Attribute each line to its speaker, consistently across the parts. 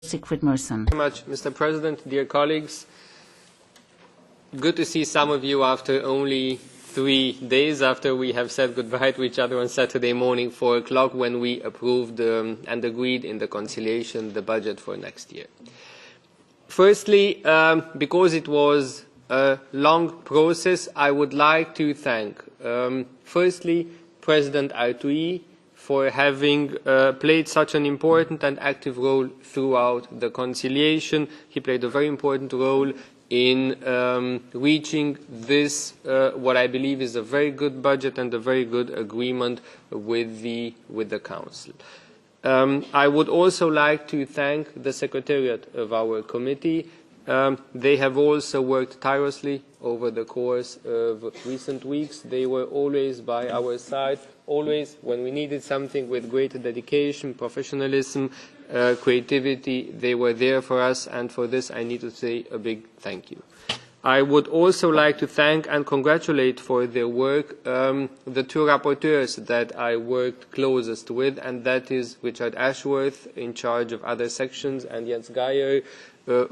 Speaker 1: Siegfried Muresan.
Speaker 2: Thank you very much, Mr. President, dear colleagues. Good to see some of you after only 3 days after we have said goodbye to each other on Saturday morning, 4 o'clock, when we approved and agreed in the conciliation the budget for next year. Firstly, because it was a long process, I would like to thank, firstly, President Arthuis for having played such an important and active role throughout the conciliation. He played a very important role in reaching this, what I believe is a very good budget and a very good agreement with the Council. I would also like to thank the Secretariat of our committee. They have also worked tirelessly over the course of recent weeks. They were always by our side, always when we needed something, with great dedication, professionalism, creativity. They were there for us, and for this I need to say a big thank you. I would also like to thank and congratulate for their work the two rapporteurs that I worked closest with, and that is Richard Ashworth, in charge of other sections, and Jens Geier,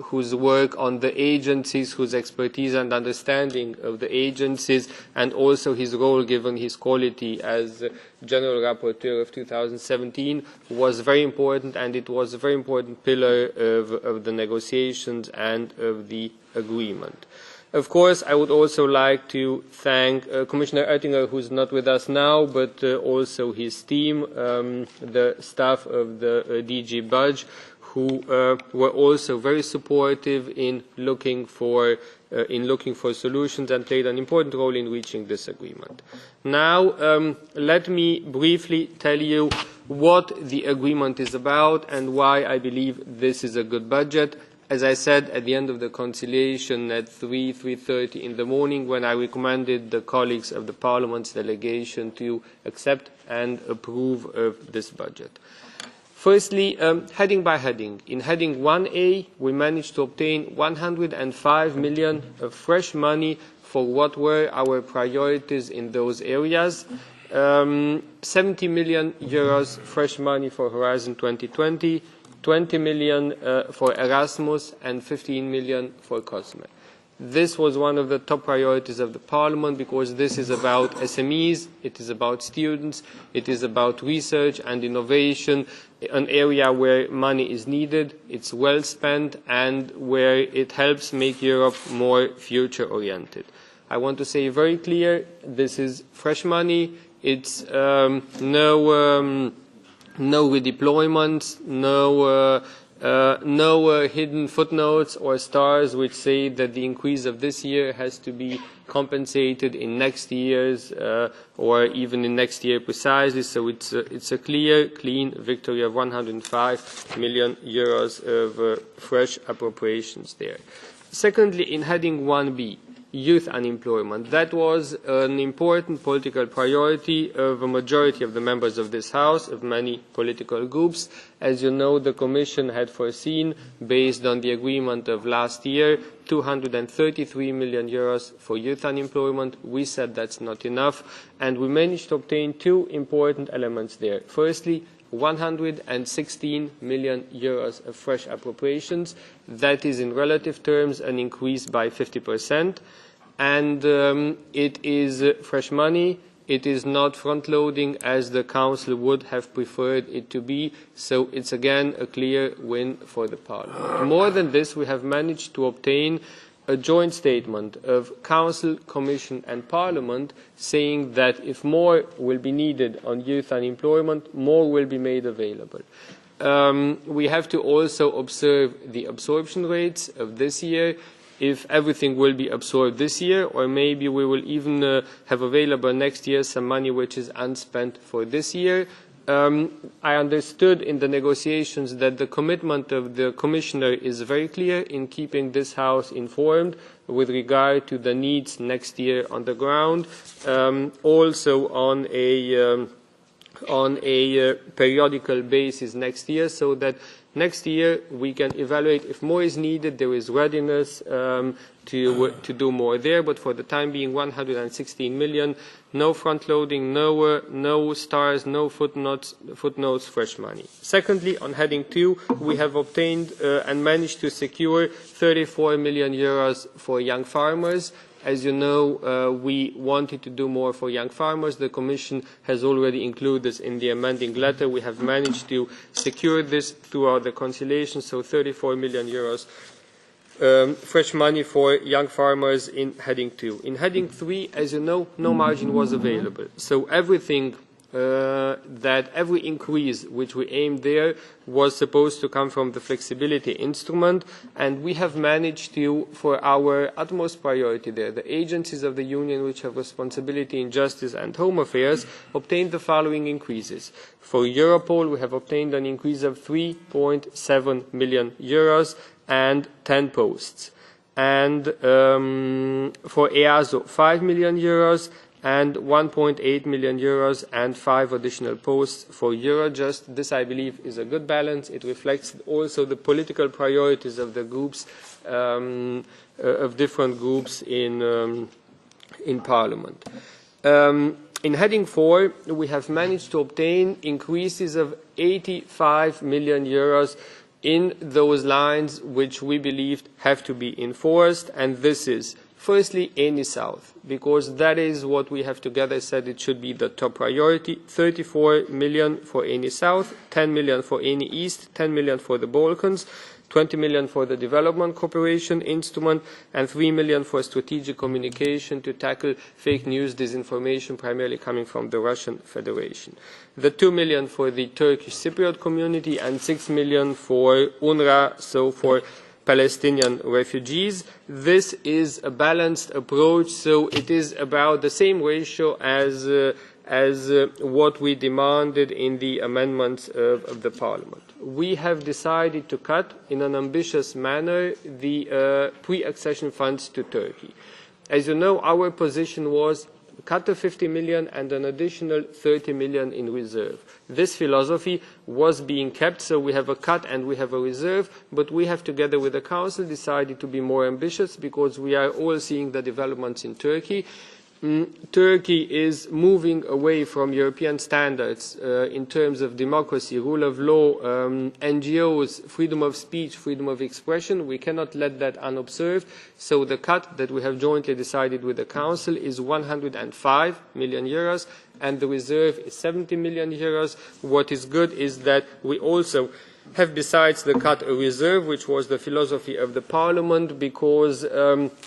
Speaker 2: whose work on the agencies, whose expertise and understanding of the agencies, and also his role given his quality as General Rapporteur of 2017 was very important, and it was a very important pillar of the negotiations and of the agreement. Of course, I would also like to thank Commissioner Oettinger, who is not with us now, but also his team, the staff of the DG Budge, who were also very supportive in looking for solutions and played an important role in reaching this agreement. Now, let me briefly tell you what the agreement is about and why I believe this is a good budget. As I said at the end of the conciliation at 3:30 in the morning, when I recommended the colleagues of the Parliament's delegation to accept and approve of this budget. Firstly, heading by heading. In heading 1A, we managed to obtain 105 million of fresh money for what were our priorities in those areas. 70 million euros fresh money for Horizon 2020, 20 million for Erasmus, and 15 million for COSME. This was one of the top priorities of the Parliament, because this is about SMEs, it is about students, it is about research and innovation, an area where money is needed, it's well spent, and where it helps make Europe more future-oriented. I want to say very clear, this is fresh money, it's no redeployments, no hidden footnotes or stars which say that the increase of this year has to be compensated in next year's or even in next year precisely. So it's a clear, clean victory of 105 million euros of fresh appropriations there. Secondly, in heading 1B, youth unemployment. That was an important political priority of a majority of the members of this House, of many political groups. As you know, the Commission had foreseen, based on the agreement of last year, 233 million euros for youth unemployment. We said that's not enough, and we managed to obtain two important elements there. Firstly, 116 million euros of fresh appropriations. That is, in relative terms, an increase by 50%. And it is fresh money. It is not front-loading as the Council would have preferred it to be. So it's again a clear win for the Parliament. More than this, we have managed to obtain a joint statement of Council, Commission and Parliament saying that if more will be needed on youth unemployment, more will be made available. We have to also observe the absorption rates of this year, if everything will be absorbed this year, or maybe we will even have available next year some money which is unspent for this year. I understood in the negotiations that the commitment of the Commissioner is very clear in keeping this House informed with regard to the needs next year on the ground, also on a periodical basis next year, so that Next year, we can evaluate if more is needed. There is readiness to do more there, but for the time being, 116 million, no front-loading, no stars, no footnotes, fresh money. Secondly, on heading 2, we have obtained and managed to secure 34 million euros for young farmers. As you know, we wanted to do more for young farmers. The Commission has already included this in the amending letter. We have managed to secure this throughout the conciliation, so 34 million euros fresh money for young farmers in heading 2. In heading 3, as you know, no margin was available. So everything every increase which we aimed there was supposed to come from the flexibility instrument, and we have managed to, for our utmost priority there, the agencies of the Union which have responsibility in justice and home affairs, obtained the following increases. For Europol, we have obtained an increase of 3.7 million euros and 10 posts. And for EASO, 5 million euros and 1.8 million euros and 5 additional posts for Eurojust. This, I believe, is a good balance. It reflects also the political priorities of the groups, of different groups in Parliament. In heading 4, we have managed to obtain increases of 85 million euros in those lines which we believed have to be enforced, and this is firstly, ENI South, because that is what we have together said it should be the top priority. 34 million for ENI South, 10 million for ENI East, 10 million for the Balkans, 20 million for the development cooperation instrument, and 3 million for strategic communication to tackle fake news, disinformation, primarily coming from the Russian Federation. The 2 million for the Turkish Cypriot community, and 6 million for UNRWA, so for Palestinian refugees. This is a balanced approach, so it is about the same ratio as what we demanded in the amendments of the Parliament. We have decided to cut in an ambitious manner the pre-accession funds to Turkey. As you know, our position was cut the 50 million and an additional 30 million in reserve. This philosophy was being kept, so we have a cut and we have a reserve, but we have, together with the Council, decided to be more ambitious because we are all seeing the developments in Turkey. Turkey is moving away from European standards in terms of democracy, rule of law, NGOs, freedom of speech, freedom of expression. We cannot let that unobserved. So the cut that we have jointly decided with the Council is 105 million euros, and the reserve is 70 million euros. What is good is that we also have, besides the cut, a reserve, which was the philosophy of the Parliament, because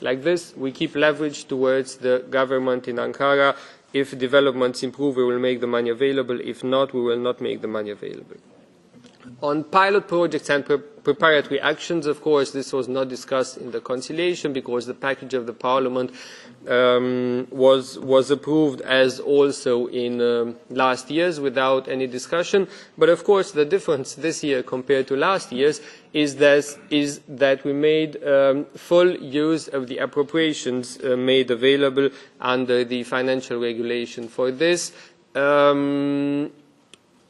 Speaker 2: like this we keep leverage towards the government in Ankara. If developments improve, we will make the money available. If not, we will not make the money available. On pilot projects and preparatory actions, of course, this was not discussed in the conciliation because the package of the Parliament was approved as also in last year's without any discussion. But of course, the difference this year compared to last year's is that we made full use of the appropriations made available under the financial regulation. For this,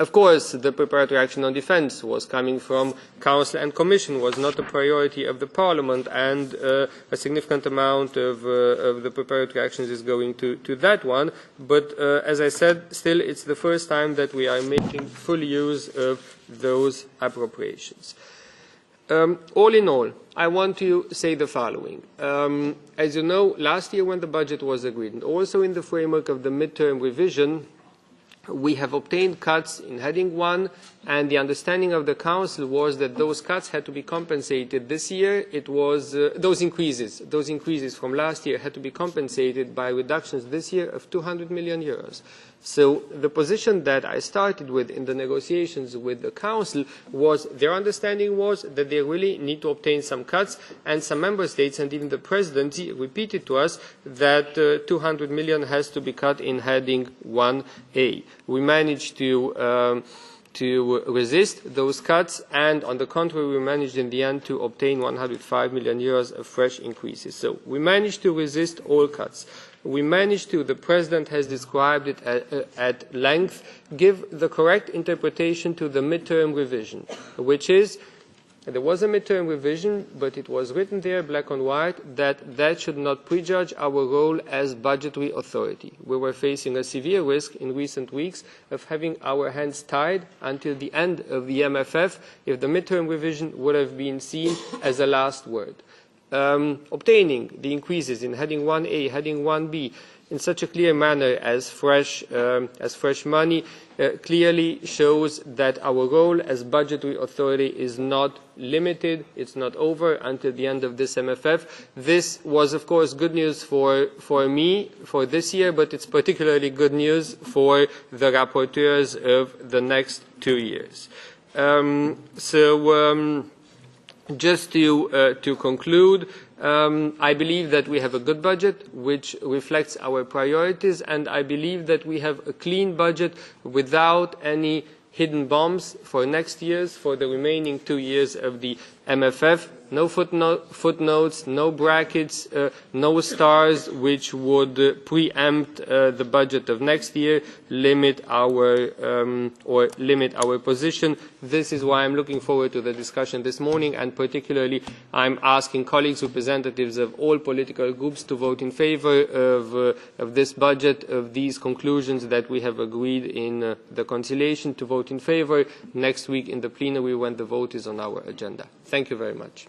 Speaker 2: of course, the preparatory action on defence was coming from Council and Commission, was not a priority of the Parliament, and a significant amount of the preparatory actions is going to that one. But as I said, still it's the first time that we are making full use of those appropriations. All in all, I want to say the following. As you know, last year when the budget was agreed, and also in the framework of the midterm revision, we have obtained cuts in heading 1, and the understanding of the Council was that those cuts had to be compensated this year. It was those increases from last year had to be compensated by reductions this year of 200 million euros. So the position that I started with in the negotiations with the Council was their understanding was that they really need to obtain some cuts, and some Member States and even the Presidency repeated to us that 200 million has to be cut in heading 1A. We managed to to resist those cuts, and on the contrary, we managed in the end to obtain 105 million euros of fresh increases. So we managed to resist all cuts. We managed to, the President has described it at length, give the correct interpretation to the midterm revision, which is, there was a midterm revision, but it was written there, black on white, that should not prejudge our role as budgetary authority. We were facing a severe risk in recent weeks of having our hands tied until the end of the MFF if the midterm revision would have been seen as a last word. Obtaining the increases in heading 1A, heading 1B, in such a clear manner as fresh money clearly shows that our role as budgetary authority is not limited, it's not over until the end of this MFF. This was, of course, good news for me for this year, but it's particularly good news for the rapporteurs of the next 2 years. Just to conclude, I believe that we have a good budget which reflects our priorities, and I believe that we have a clean budget without any hidden bombs for next year's, for the remaining 2 years of the MFF. No footnotes, no brackets, no stars which would preempt the budget of next year, limit our position. This is why I'm looking forward to the discussion this morning, and particularly I'm asking colleagues, representatives of all political groups, to vote in favor of this budget, of these conclusions that we have agreed in the conciliation, to vote in favor next week in the plenary when the vote is on our agenda. Thank you very much.